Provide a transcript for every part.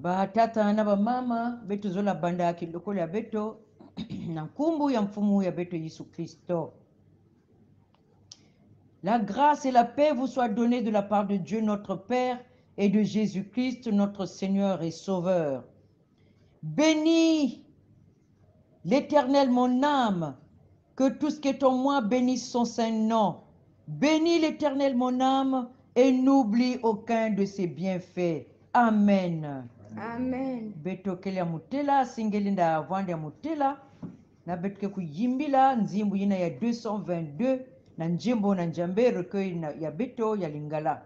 ba tata na ba mama betu zola banda kilokole ya beto na nkumbu ya mfumu ya beto Yesu Kristo. La grâce et la paix vous soient données de la part de Dieu notre Père et de Jésus-Christ notre Seigneur et Sauveur. Bénis l'Éternel mon âme, que tout ce qui est en moi bénisse son saint nom. Bénis l'Éternel mon âme et n'oublie aucun de ses bienfaits. Amen. Amen. Beto kele ya mutela singelinda avwande ya mutela na beto ke kuyimbila nzimbu yina ya 222 na njimbo na njambe recueil ya beto ya lingala.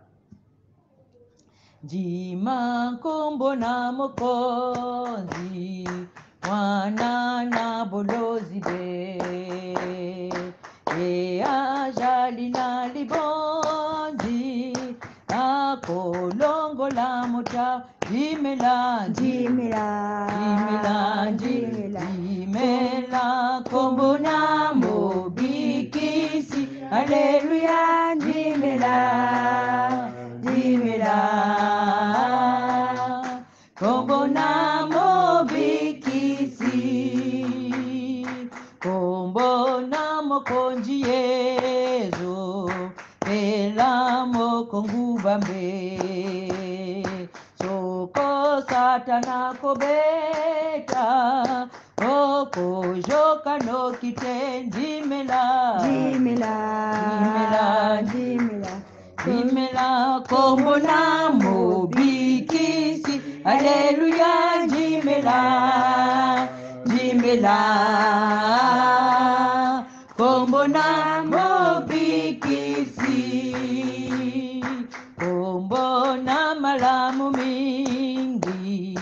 Jima nkombo na mokonzi mwana na bolozi be e ajali na libonzi akolongola mota jimela jimela kombo na mobikisi haleluya jimela kombo na mobikisi kombo na mokonzi Yesu ela mokongu bambe soko satana kobeta oko joka no kitendi mela kombo na mobikisi haleluya jimela kombo na mobikisi kombo na malamu mingi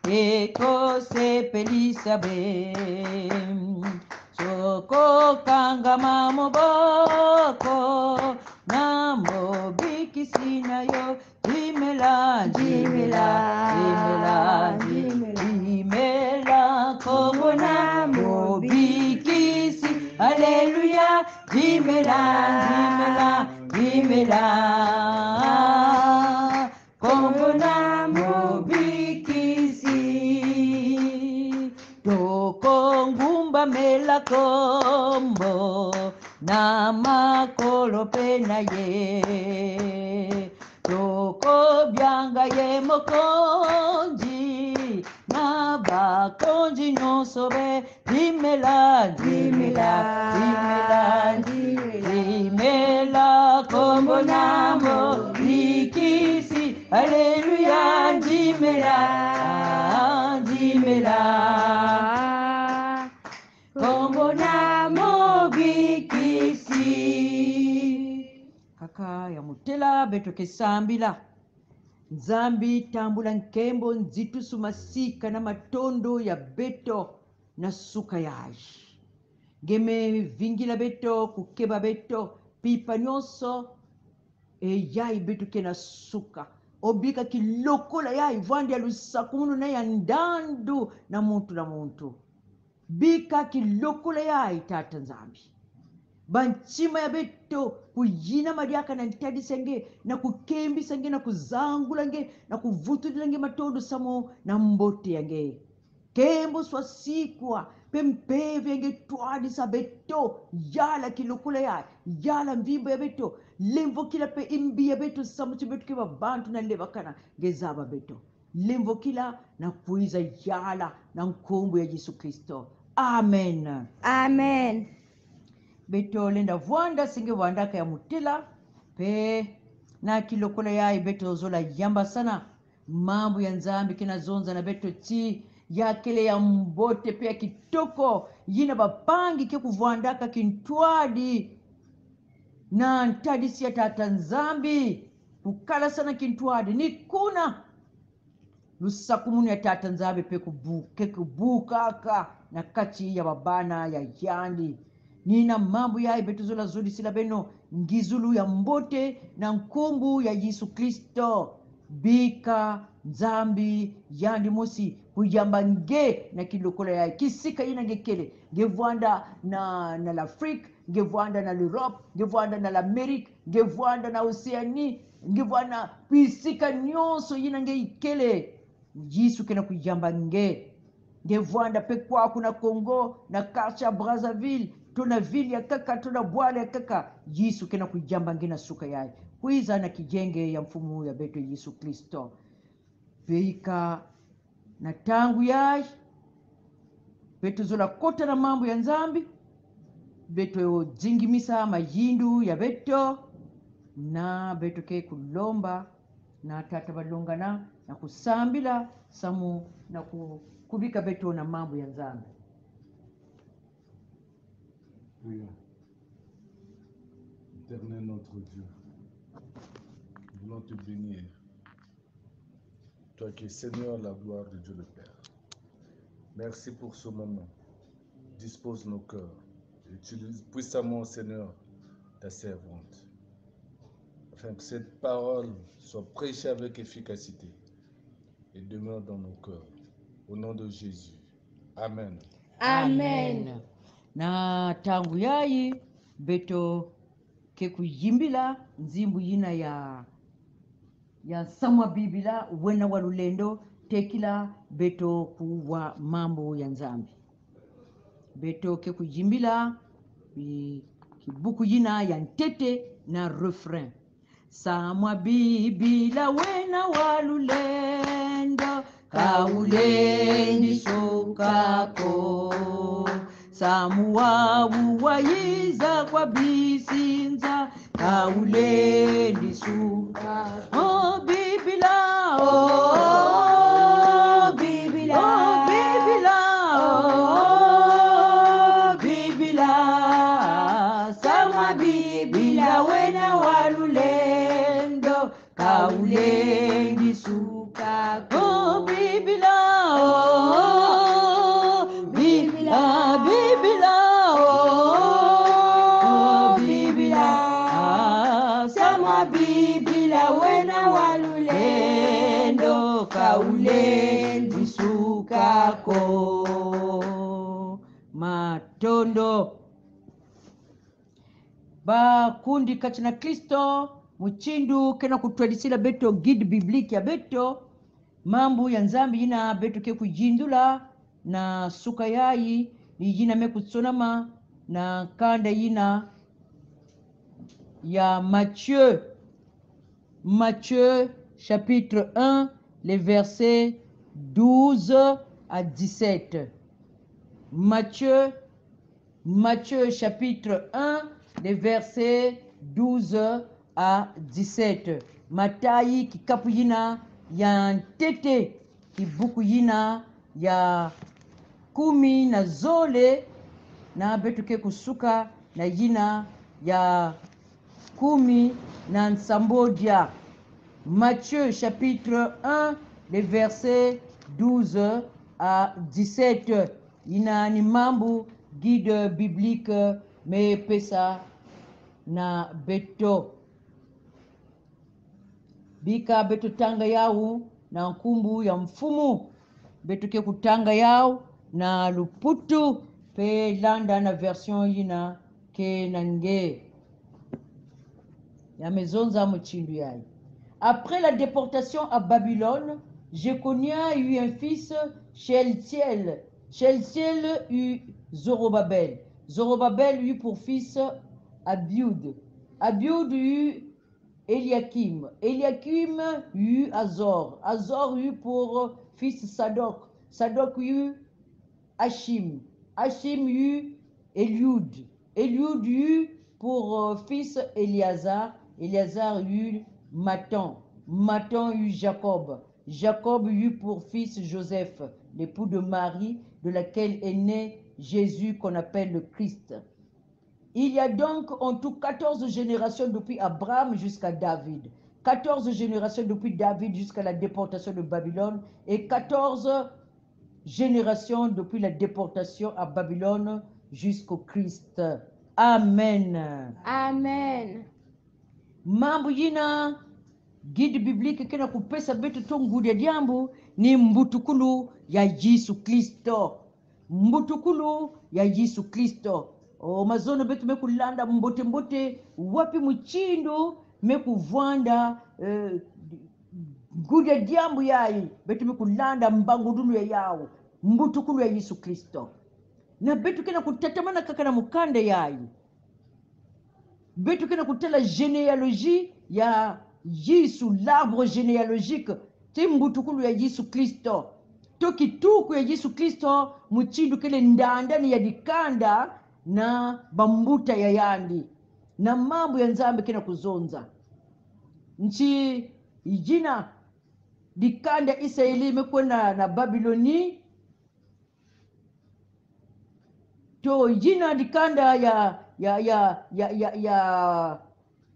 ekose pelisabe soko kangama moboko na mobikisi na yo jimela kombo na mobikisi haleluya jimela kombo na mobikisi toko ngumba mela kombo na makolo pena ye toko byanga ye mokonzi na bakonzi nyonso be jimela kombo na mobikisi haleluya jimela kombo na mobikisi kaka ya mutela beto kesambila nzambi tambula nkembo nzitu sumasika na matondo ya beto na suka yaji ngeme vingila beto kukeba beto pipa nyonso e yai beto kena suka obika kilokola yai vwandi ya lusakunu na ya ndandu na muntu bika kilokola yai tata nzambi banchima ya beto kuyina madiaka na ntadi senge na kukembi senge na kuzangula nge na kuvutulila nge matondo samo na mbote yange kembo swasikwa pempevi yange twadi sa beto yala kilokula ya yala mvimbo ya beto lemvo kila pe imbi ya beto samo chibetu kiba bantu na levakana ngezaba beto lemvo kila na kuiza yala na nkombo ya Yesu Kristo. Amen. Beto lenda vwanda singe wandaka ya mutila pe na kilokola ya beto zola yamba sana mambo ya nzambi kina zonza na beto ti ya kele ya mbote pe ya kitoko yina bapangi ke kuvwandaka kintwadi na ntadisi ya tata nzambi kukala sana kintwadi ni kuna lusakumunu ya tata nzambi pe kubukaka na kati ya babana ya yandi nina mambo ya beto zola zodi sila beno ngizulu ya mbote na nkumbu ya Yesu Kristo bika nzambi yandi mosi kujamba nge na kilokola ya kisika ina ngekele ngevwanda na l'Afrique ngevwanda na l'Europe ngevwanda na l'Amérique ngevwanda na Oceanie ngevwanda pisika nyonso ina ngeikele Yesu kena kujamba nge vwanda pe kwaku na Congo na Kasha Brazzaville tuna vili ya kaka tuna bwale ya kaka Yesu kena kujamba nge na suka yae kuiza na kijenge ya mfumu ya beto Yesu Kristo peika na tangu yae beto zola kota na mambo ya nzambi beto jingimisa majindu ya beto na beto ke kulomba na tata balongana na kusambila samu na kubika beto na mambo ya nzambi. Prions. Éternel notre Dieu, nous voulons te bénir. Toi qui es Seigneur, la gloire de Dieu le Père. Merci pour ce moment. Dispose nos cœurs. Utilise puissamment, Seigneur, ta servante. Afin que cette parole soit prêchée avec efficacité et demeure dans nos cœurs. Au nom de Jésus. Amen. Amen. Na tangu yayi beto ke kujimbila nzimbu yina ya samwa bibila wena walulendo tekila beto kuwa mambo ya nzambi beto ke kujimbila kibuku yina ya ntete na refrain samwa bibila wena walulendo kaulendi sukako samuwawu wayiza kwa bisinza kaulendi suka oh bibila oh bibila oh bibila oh bibila samwa bibila wena walulendo kaulendi suka oh bibila oh bibila bibila oh bibila sama bibila wena walulendo kaulendi sukako matondo bakundi kachina Kristo muchindu kena kutwadisila beto guide biblique ya beto mambo ya nzambi yina beto ke kujindula na suka yayi yina mekutsonama na kanda yina ya Matthieu chapitre 1 les versets 12 à 17. Matthieu chapitre 1 les versets 12 à 17. Matayi kikapu yina ya ntete kibuku yina ya 10 na zole na betuke kusuka na yina ya 10 na nsambodia. Matthieu chapitre 1 les versets 12 à 17. Ina ni mambo guide biblique me pesa na beto bika beto tanga yao na nkumbu ya mfumu beto ke kutanga yao na luputu pe landa na version yina ke nange ya mezonza muchindu yayi. Après la déportation à Babylone, Jéconia eut un fils, Shealtiel. Shealtiel eut Zorobabel. Zorobabel eut pour fils Abiud. Abiud eut Eliakim. Eliakim eut Azor. Azor eut pour fils Sadok. Sadok eut Hachim. Hachim eut Eliud. Eliud eut pour fils Éléazar. Éléazar eut Matan. Matan eut Jacob. Jacob eut pour fils Joseph, l'époux de Marie, de laquelle est né Jésus qu'on appelle le Christ. Il y a donc en tout 14 générations depuis Abraham jusqu'à David. 14 générations depuis David jusqu'à la déportation de Babylone et 14 générations depuis la déportation à Babylone jusqu'au Christ. Amen. Amen. Mambo yina guide biblique kena kupesa betu tongu ya diambu ni mbutukulu ya Yesu Kristo. Mbutukulu ya Yesu Kristo. O mazono betu mekulanda mbote wapi mchindu mekuvanda guda dyambu yayi betu kulanda mbangudulu ya yawo mbutukulu ya Yesu Kristo na betu kena kutatamana kakana mukanda yayi betu kena kutala généalogie ya Yesu, l'arbre généalogique ti mbutukulu ya Yesu Kristo to kituku ya Yesu Kristo muchindu kele ndandani ya dikanda na bambuta ya yandi na mambo ya nzambe kena kuzonza nchi jina dikanda Israeli imekwenda na Babiloni to jina dikanda ya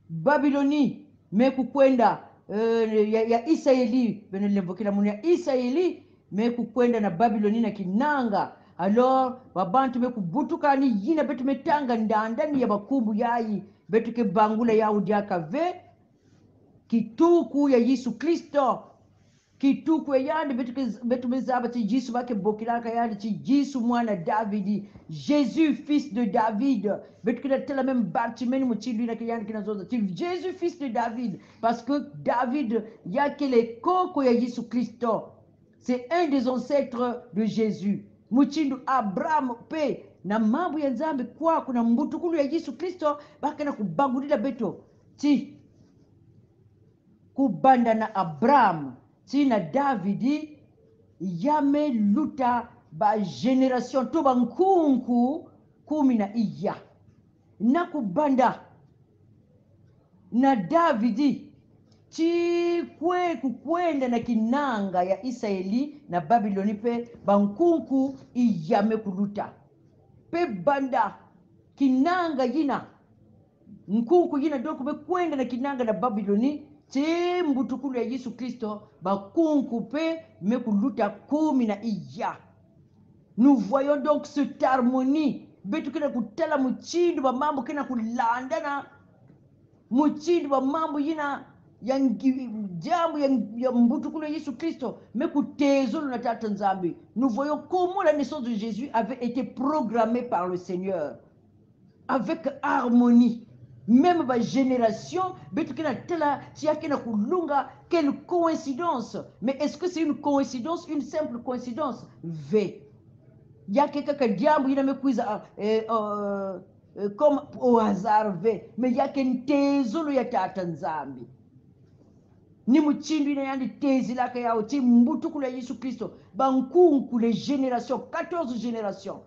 Babiloni mekukwenda ya Israeli benelembokela muni ya Israeli mekukwenda na Babiloni na kinanga alors babantu mekubutukani yina betu metanga ndandani ya bakumbu yayi betu ke bangula yawu diakave kituku ya Yesu Kristo kituku ya yandi betu mezaba ti Yesu bake bokilaka yandi ti Yesu mwana David, Jésus fils de David betu kina tela même Bartimeni muchindu ina kiyandi kinazoza ti Jésus fils de David parce que David yake le koko ya Yesu Kristo, c'est un des ancêtres de Jésus muchindu Abraham pe na mambo ya nzambe kwa kuna mbutukulu ya Yesu Kristo bakana kubangulila beto ti kubanda na Abraham tina Davidi yame luta ba generation to bankunku 10 na kubanda na Davidi ti kukwenda na kinanga ya Israeli na Babiloni pe bankunku iyame kuluta pe banda kinanga yina nkunku yina donc be kwenda na kinanga na Babiloni ti mbutukulu ya Yesu Kristo bakunku pe mekuluta 10. Nous voyons donc cette harmonie betu kena kutala muchindu ba mambo kena kulandana muchindu ba mambo yina ya jambo ya mbutukulu ya Yesu Kristo mekutezolo na tata nzambe. Nous voyons comment la naissance de Jésus avait été programmée par le Seigneur avec harmonie. Même ma génération, quelle coïncidence. Mais est-ce que c'est une coïncidence, une simple coïncidence? V. Il y a quelqu'un qui diable, il a me quiz comme au hasard V. Mais il y a qu'un tezolo ya tata nzambi. Ni muchindu ina yandi tezi laka yao ti mbutuku la Yesu Kristo. Bankunku les générations, 14 générations.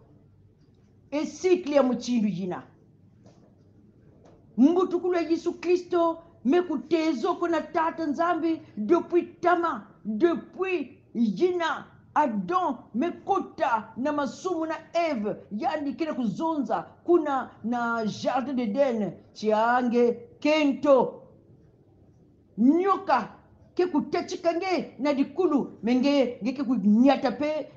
Et cycle ya muchindu yina. Mbutukulu ya Yesu Kristo mekutezo kona tata nzambi depuis tama, depuis jina Adam mekota na masumu na Eve yandi kina kuzonza kuna na jardin d'Eden chiange kento nyoka ke kutachika nge na dikulu menge ngeke kunyata pe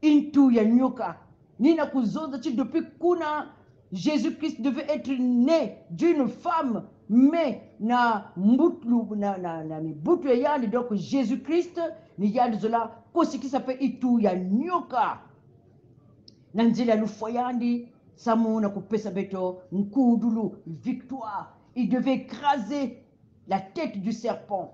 intu ya nyoka nina kuzonza chi depuis kuna Jésus-Christ devait être né d'une femme, mais na mbutlu na mibutu ya yandi donc Jésus-Christ ni yandi zola kosi kisa pe itu ya nyoka na nzila lufo yandi samu na kupesa beto nkudulu victoire. Il devait écraser la tête du serpent.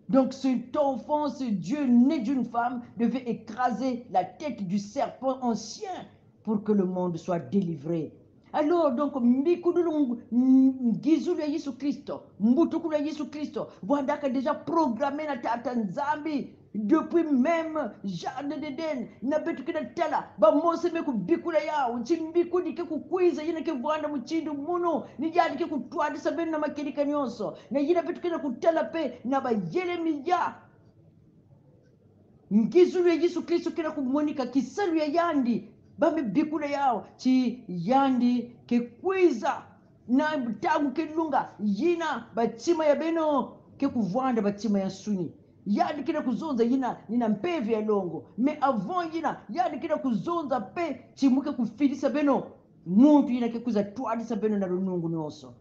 Donc cet enfant, ce Dieu né d'une femme devait écraser la tête du serpent ancien pour que le monde soit délivré. Alors donc mbikudulu ngizulu ya Yesu Kristo, mbutukulu ya Yesu Kristo, wandaka déjà programmé na tata nzambi depuis même jardin d'Eden na betu kina tala ba mose meku bikula yao nchimbikudi ke kukwiza yina ke vwanda muchindu muno ni jadi ke kutwadi sabeni na makelika nyonso na yina betu kina kutala pe na ba Yeremia ngizulu ya Yesu Kristo kina kumonika kisalu ya yandi bame bikula yao chi yandi ke kwiza na tagu ke lunga yina batima ya beno ke kuvwanda batima ya suni yadi kina kuzonza yina nina mpevi ya longo me avant yina yadi kina kuzonza pe chimuke kufilisa beno muntu yina ke kuza twadisa beno na lunungu nyonso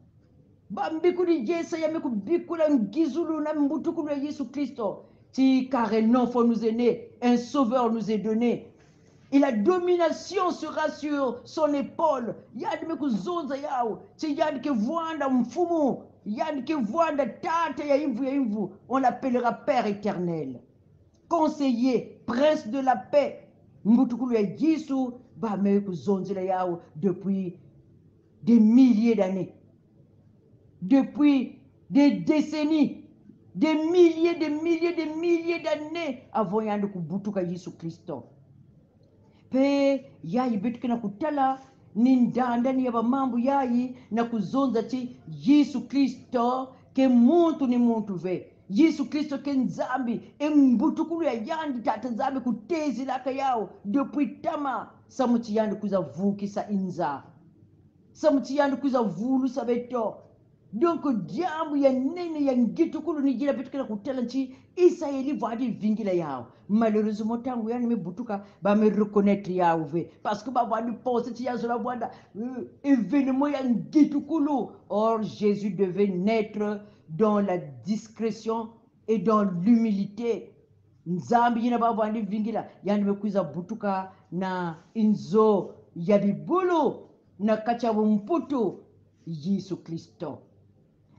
bambikuli jesa ya meku bikula ngizulu na mbutukulu ya Yesu Kristo ti car un enfant nous est né, un sauveur nous est donné. Et la domination sera sur son épaule. Yadi meku zonza yao. Ti yadi ke vwanda mfumu yani ki voanda tata ya imvu, on l'appellera Père éternel, conseiller, prince de la paix. Mbutukulu ya Yesu bame kuzonzela yao depuis des milliers d'années, depuis des décennies, des milliers d'années avant yandi kubutuka Yesu Kristo. Pe yayi betu kina kutala ni ndani ya mambo yayi na kuzonza ti Yesu Kristo ke muntu ni muntu ve. Yesu Kristo ke nzambi mbutukulu ya yandi tata nzambi kutezi laka yao depuis tama samuti yandi kuza vukisa inza. Samuti yandi kuza vulu sabeto. Donc diambu ya nene ya ngitukulu ni jina betu kina kutala nchi Israeli vadi vingila yao. Malheureusement tangu yani me butuka ba me reconnaître yao ve parce que ba vadi penser ti yazo la wanda événement ya ngitukulu. Or Jésus devait naître dans la discrétion et dans l'humilité. Nzambi yina ba vadi vingila yani me kuiza butuka na inzo ya bibulu na kachabu mputu Yesu Kristo.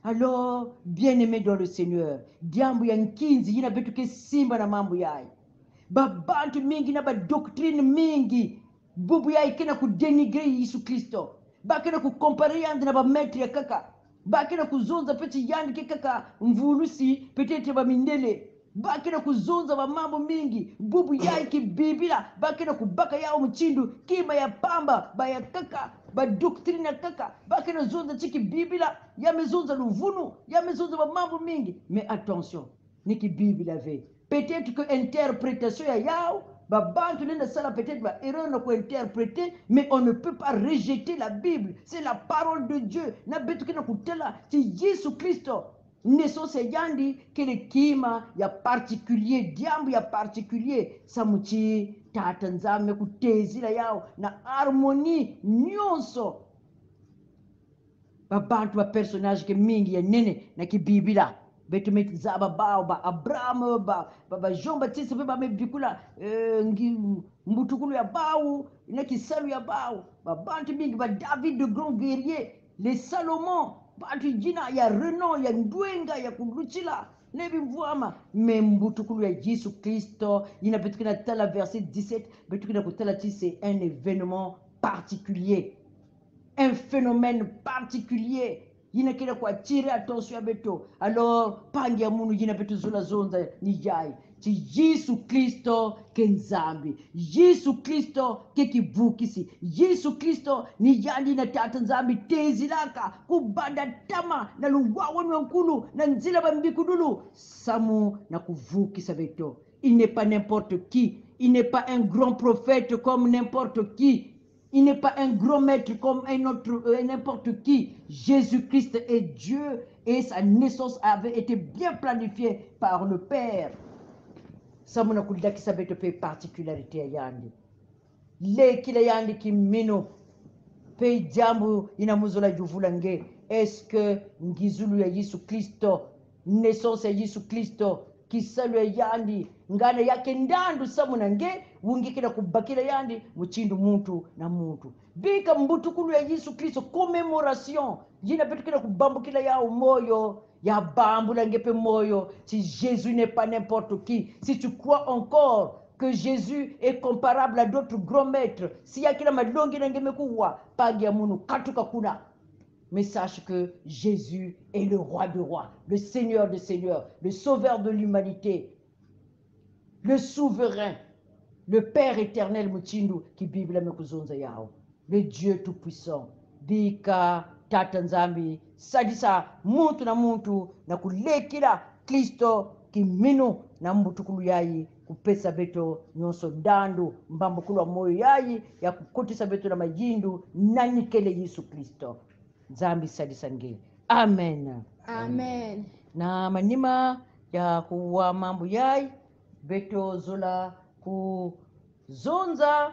Alors, bien-aimé dans le Seigneur, diambu ya nkinzi yina betu ke simba na mambo yai. Babantu mingi na ba doctrine mingi. Bubu yai kena ku denigre Yesu Kristo. Ba kena ku compare yandi na ba maître ya kaka. Ba kena ku zonza peti yandi ke kaka mvulusi peut-être ba mindele. Ba kena ku zonza ba mambo mingi. Bubu yai ki bibila. Ba kena ku baka yao mchindu. Kima ya pamba ba ya kaka. Ba doctrine ya kaka. Ba kena zonza chiki bibila. Ya mezonza luvunu. Ya mezonza ba mambo mingi. Mais attention. Niki bibila ve. Peut-être que interprétation ya yao. Babantu nenda sala peut-être ba erreur na ko interpréter, mais on ne peut pas rejeter la Bible. C'est la parole de Dieu. Na betu kina kutela ti Yesu Kristo. Naissance yandi kile kima ya particulier, diambu ya particulier samuchi tata nzame kutezila yao na harmonie nyonso. Babantu ba personnage ke mingi ya nene na kibibila. Betu meti zaba bao ba Abraham ba Jean Baptiste ba mebikula mbutukulu ya bao na kisalu ya bao. Babantu mingi ba David de grand guerrier, les Salomon bantu jina ya Renan ya Ndwenga ya kuluchila nebi mvuama membutukulu ya Yesu Kristo ina betu kina tala verset 17 betu kina kutala ti c'est un événement particulier, un phénomène particulier. Yina kila kwa attirer attention ya beto. Alors pangi ya munu yina betu zula zonza ni jai ti Yesu Kristo kenzambi, Yesu Kristo kekivukisi, Yesu Kristo ni yandi na tata nzambi tezi laka kubanda tama na luwawa nkulu na nzila bambikudulu samu na kuvukisa beto. Il n'est pas n'importe qui, il n'est pas un grand prophète comme n'importe qui. Il n'est pas un grand maître comme un autre, n'importe qui. Jésus-Christ est Dieu et sa naissance avait été bien planifiée par le Père. Samuna kulida kisabeto pe particularité ya yandi. Le kila yandi kimino pe jambu inamuzola juvulange. Est-ce que ngizulu ya Yesu Kristo, naissance ya Yesu Kristo, kisalu ya yandi, ngana yake ndandu samuna nge wungikira kubakira yandi muchindu muntu na muntu. Bika mbutukulu ya Yesu Kristo commémoration yina betukira kubambukila yao moyo ya bambula ngepe moyo. Si Jésus n'est pas n'importe qui, si tu crois encore que Jésus est comparable à d'autres grands maîtres, si yakila madongi na ngemekuwa pagi ya munu katuka kuna. Mais sache que Jésus est le roi de rois, le Seigneur de seigneurs, le sauveur de l'humanité, le souverain, le Père éternel Muchindu qui Bible mekuzonza yao, le Dieu tout-puissant. Bika tata nzambi sadisa muntu na muntu na kulekila Kristo kiminu na mbutukulu yayi kupesa beto nyonso dandu mbambukulu wa moyo yayi ya kukotisa beto na majindu nanikele Yesu Kristo. Nzambi sadisa nge. Amen. Amen. Na manima ya kuwa mambo yayi beto zola kuzonza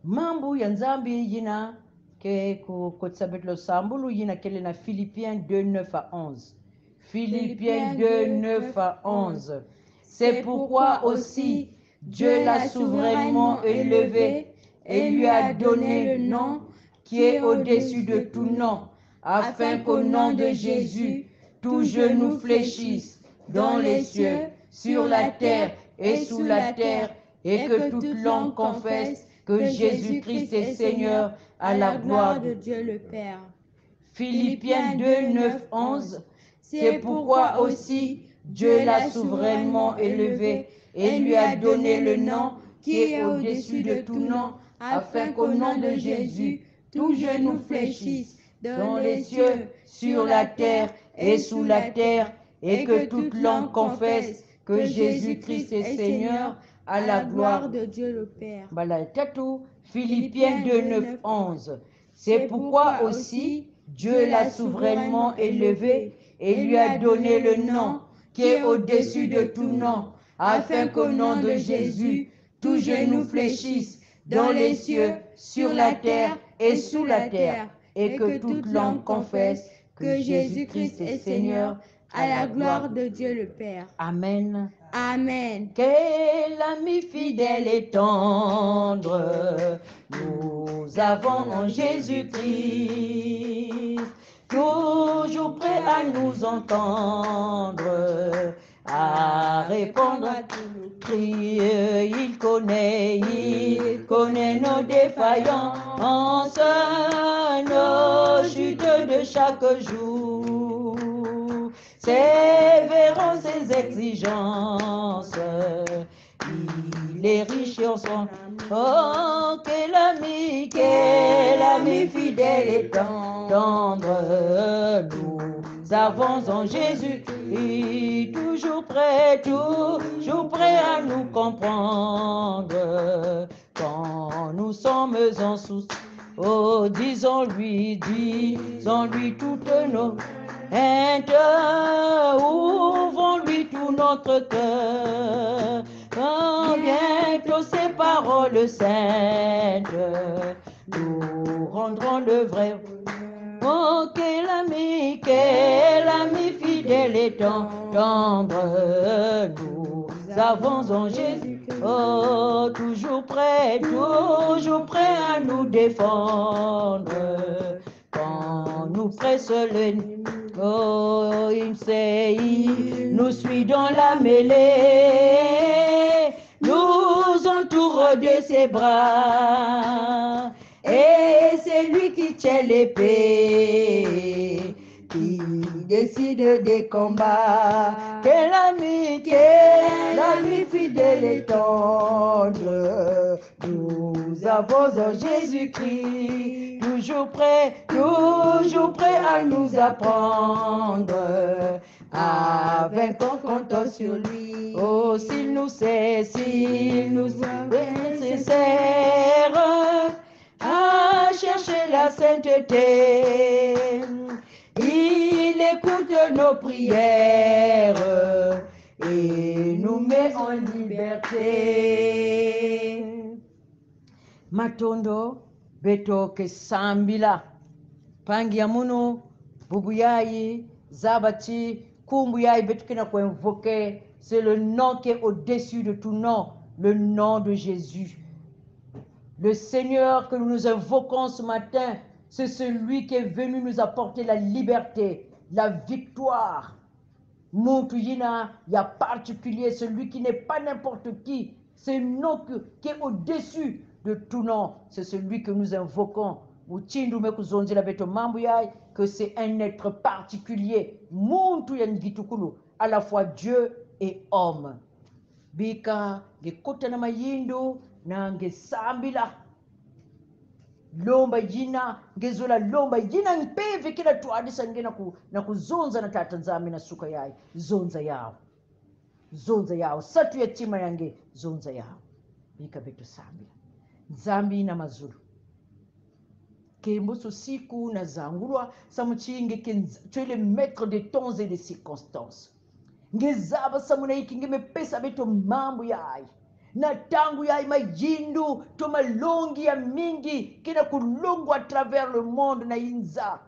mambo ya nzambi yina ke kukotisa beto lo sambulu yina kele na Philippiens 2:9 à 11. Philippiens 2:9 à 11. C'est pourquoi aussi Dieu l'a souverainement élevé et lui a donné le nom qui est au-dessus de tout nom, afin qu'au nom de Jésus, tout genou fléchisse dans les cieux, sur la terre et sous la terre, et que toute langue confesse que Jésus-Christ est Seigneur, à la gloire de Dieu le Père. Philippiens 2, 9, 11. C'est pourquoi aussi Dieu l'a souverainement élevé et lui a donné le nom qui est au-dessus de tout nom, afin qu'au nom de Jésus, tout genou fléchisse dans les cieux, sur la terre et sous la terre, et que toute langue confesse que Jésus-Christ est Seigneur, à la gloire de Dieu le Père. Voilà, tatou. Philippiens 2, 9, 11. C'est pourquoi aussi Dieu l'a souverainement élevé et lui a donné le nom qui est au-dessus de tout nom, afin qu'au nom de Jésus, tout genou fléchisse dans les cieux, sur la terre et sous la terre, et que toute langue confesse que Jésus-Christ est Seigneur, à la gloire de Dieu le Père. Amen. Amen. Quel ami fidèle et tendre nous avons en Jésus-Christ, toujours prêt à nous entendre, à répondre à tous nos cris. Il connaît nos défaillances, nos chutes de chaque jour. Sévérant ses exigences, il est riche en son amour. Oh, quel ami fidèle et tendre nous avons en Jésus, toujours prêt à nous comprendre quand nous sommes en souci. Oh, disons-lui toutes nos ouvrons-lui tout notre cœur, bientôt ces paroles saintes nous rendront le vrai. Oh, quel ami fidèle et tendre nous avons en Jésus. Oh, toujours prêt à nous défendre quand nous presse l'ennemi. Oh, il nous suit dans la mêlée, nous entoure de ses bras, et c'est lui qui tient l'épée, qui décide des combats. Quel ami fidèle et tendre nous avons en Jésus-Christ, toujours prêt à nous apprendre à vaincre en comptant sur lui. Oh, s'il nous est nécessaire à chercher la sainteté, il écoute nos prières et nous met en liberté. Matondo beto kesambila pangia muno bubuyayi zabati kumbuyayi beto kena ko invoquer. C'est le nom qui est au-dessus de tout nom, le nom de Jésus. Le Seigneur que nous invoquons ce matin, c'est celui qui est venu nous apporter la liberté, la victoire. Moutouina, il y a particulier, celui qui n'est pas n'importe qui, c'est le nom qui est au-dessus de tout nom, c'est celui que nous invoquons. Que c'est un être particulier, à la fois Dieu et homme. Bika, gekotana mayindo, na ngesambila. Lomba jina, ngezola lomba jina mpeve kila tuadisa ngena na kuzonza na tatanzami na suka yai, zonza yao. Satu yatima yange, zonza yao. Bika betu sambila. Nzambi na mazulu. Kemboso siku na zangulwa, samuchinge tu es le maître des temps et des circonstances. Ngezaba samunaiki ngemepesa beto mambo yai. Na tangu yai majindu to malongi ya mingi kina kulongo à travers le monde na inza.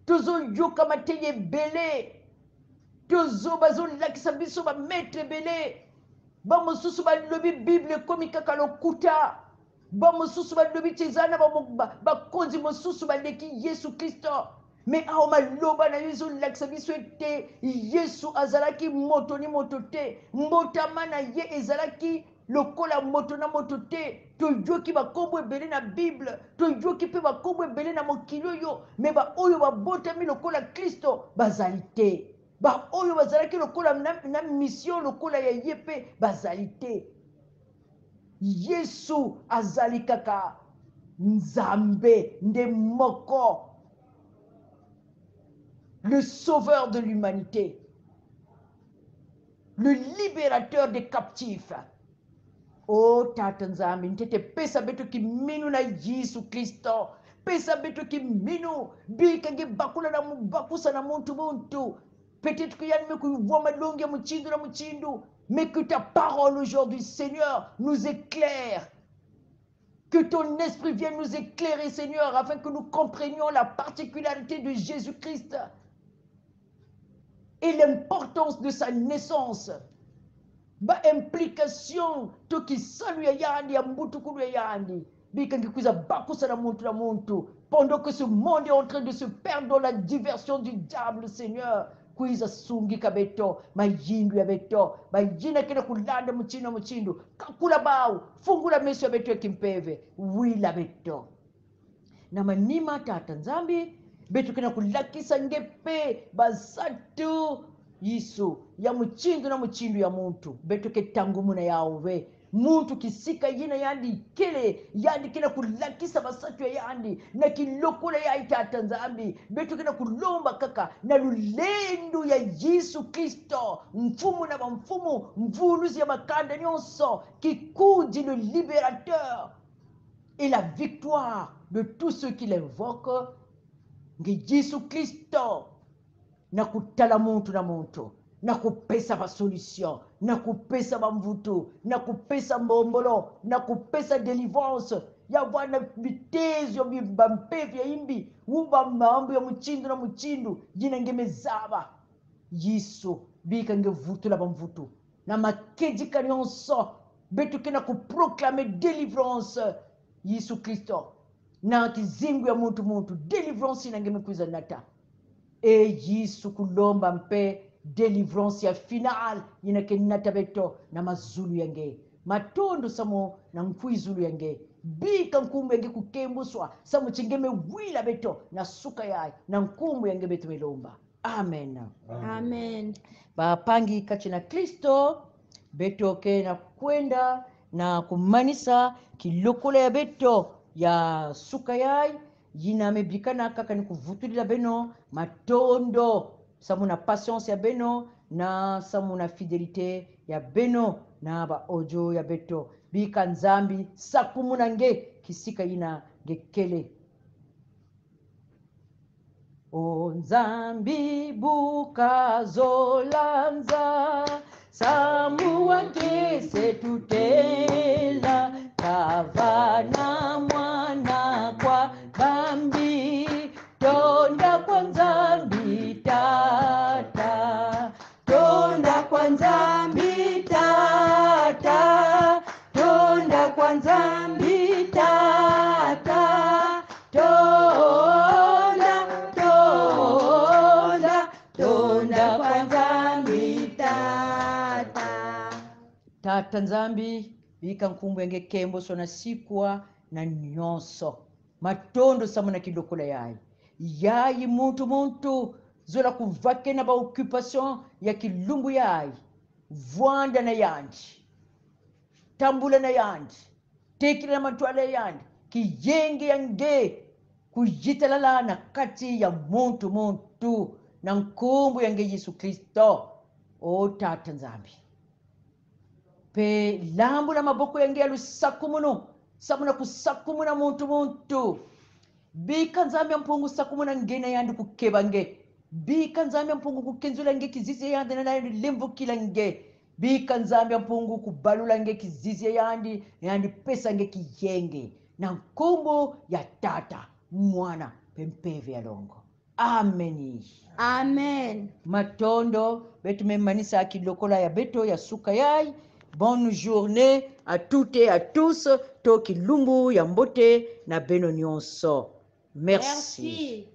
Tozo yoka mateye bele. Tozo bazo lakisa biso ba maître bele. Ba mosusu ba lobi Bible komika kalokuta. Ba mosusu ba lobi chezana ba konzi mosusu ba leki Yesu Kristo. me awa maloba na yo ezolakisa biso ete yesu azalaki moto ni moto te, mbotama na ye ezalaki lokola moto na moto te. Toyoki bakombo ebele na bible, toyoki mpe bakombo ebele na mokili oyo, me baoyo babotami lokola kristo bazali te. Baoyo bazalaki lokola na mission lokola ya ye mpe bazali te. Yesu azali kaka Nzambe nde moko, le sauveur de l'humanité, le libérateur des captifs. Oh Tata Nzambe, ntete pesa beto ki minu na Yesu Kristo, pesa beto ki minu bikange bakula na mubakusa na muntu. Peut-être que yann me kuvoa malongi ya muchindu na muchindu, mais que ta parole aujourd'hui, Seigneur, nous éclaire. Que ton esprit vienne nous éclairer, Seigneur, afin que nous comprenions la particularité de Jésus-Christ et l'importance de sa naissance. Ba implication to ki sanu ya yandi ya mbutu kulu ya yandi. Bikangi kuza bakusa na muntu. Pendant que ce monde est en train de se perdre dans la diversion du diable, Seigneur, kuiza sungi kabeto, majindu ya beto, majina kena kulanda muchindu, kakula bau, fungula meso ya beto ya kimpeve, wila beto. Na manima Tata Nzambi, beto kena kulakisa ngepe, basatu, Yesu, ya muchindu na muchindu ya muntu, beto ke tangumuna yawe, muntu kisika yina yandi kele, yandi kena kulakisa basatu ya yandi, na kilokola ya Tata Nzambi, beto kena kulomba kaka, na lulendo ya Yesu Kristo, mfumu na mfumu, mvuluzi ya makanda nyonso, kikuji le libérateur, et la victoire de tous ceux qui l'invoquent, ngi Yesu Kristo, na kutala muntu na muntu, na kupesa ba solution, na kupesa ba mvuto, na kupesa mbombolo, na kupesa délivrance, ya bwana vitezo bampevi ya imbi, umba mambo ya muchindu na muchindu, jina ngemezaba, Yesu, bika ngevutula ba mvuto, na makeji kanyonso, betu kena kuproclamer délivrance, Yesu Kristo, na kizingu ya muntu, délivrance ina ngemekuiza nata. E Yesu kulomba mpe délivrance ya final yina kenata beto na mazulu yange matondo samo na mkwizulu yange bika nkumbu yange kukembuswa samo chingeme wila beto na suka yai na nkumbu yange beto melomba. Amen. Amen. Bapangi kachina Kristo beto ke na kwenda na kumanisa kilokole ya beto ya suka yai yina mebikana kaka ni kuvutulila beno matondo samu na patience ya beno na samu na fidelité ya beno na ba ojo ya beto bika Nzambi sakumuna nge kisika yina gekele. O Nzambi buka zolanza samu wange setutela kavana mwana kwa bambi tonda kwa Nzambi tata, tonda kwa Nzambi tata, tonda kwa Nzambi tata, tonda kwa Nzambi tata. Tata Nzambi bika nkumbu yange kembo sona sikwa na nyonso matondo samu na kidokola yai muntu zola kuvake na ba occupation ya kilumbu yai vwanda na yandi tambula na yandi tekila na matwala yandi kiyenge yange kujitalala na kati ya muntu na nkumbu yange Yesu Kristo. O Tata Nzambi pe lambu na maboko yange alusakumunu samuna kusakumuna muntu bika Nzambi mpungu sakumuna ngena yandi kukebange bika Nzambi mpungu kukenzula nge kizizi yandi na lemvu kila nge bika Nzambi mpungu kubalula nge kizizi yandi pesa nge kiyenge na nkumbu ya Tata mwana pempeve ya longo. Amen. Amen. Matondo betu memanisa kilokola ya beto ya suka yai. Bonne journée à toutes et à tous. Toki lumbu ya mbote na beno nyonso. Merci.